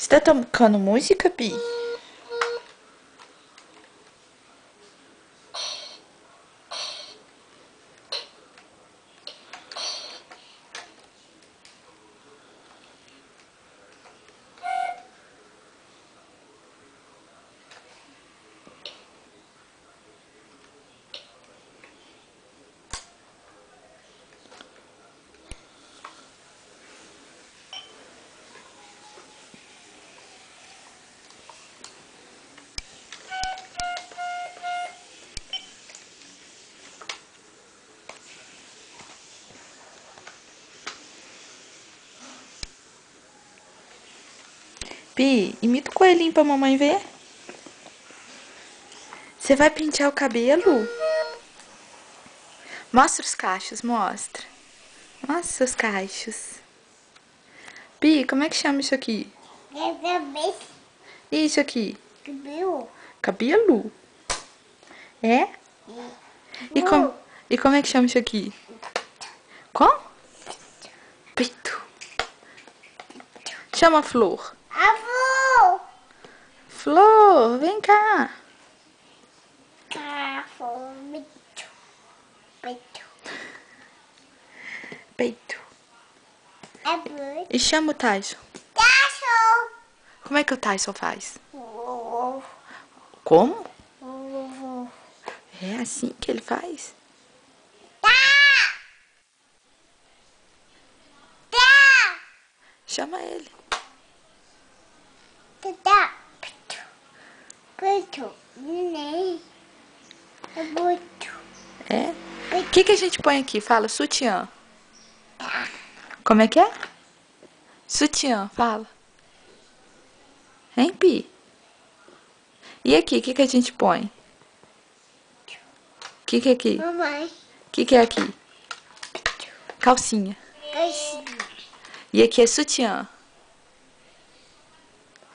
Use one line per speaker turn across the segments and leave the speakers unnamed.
Você tá tocando música, Pi? Pi, imita o coelhinho pra mamãe ver. Você vai pentear o cabelo? Mostra os cachos, mostra. Mostra seus cachos. Pi, como é que chama isso aqui? E isso aqui? Cabelo? É? E como é que chama isso aqui? Como? Peito. Chama Flor.
Avô!
Flor, vem cá. Peito. E chama o Tyson. Como é que o Tyson faz? Como? É assim que ele faz? Chama ele. É? O que a gente põe aqui? Fala, sutiã. Como é que é? Sutiã, fala. Hein, Pi? E aqui, o que a gente põe? O que é aqui?
Mamãe.
O que é aqui? Calcinha. E aqui é sutiã.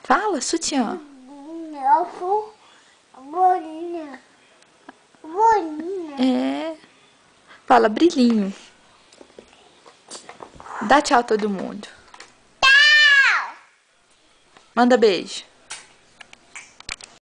Fala, sutiã.
Bolinha.
É. Fala, brilhinho. Dá tchau a todo mundo.
Tchau!
Manda beijo.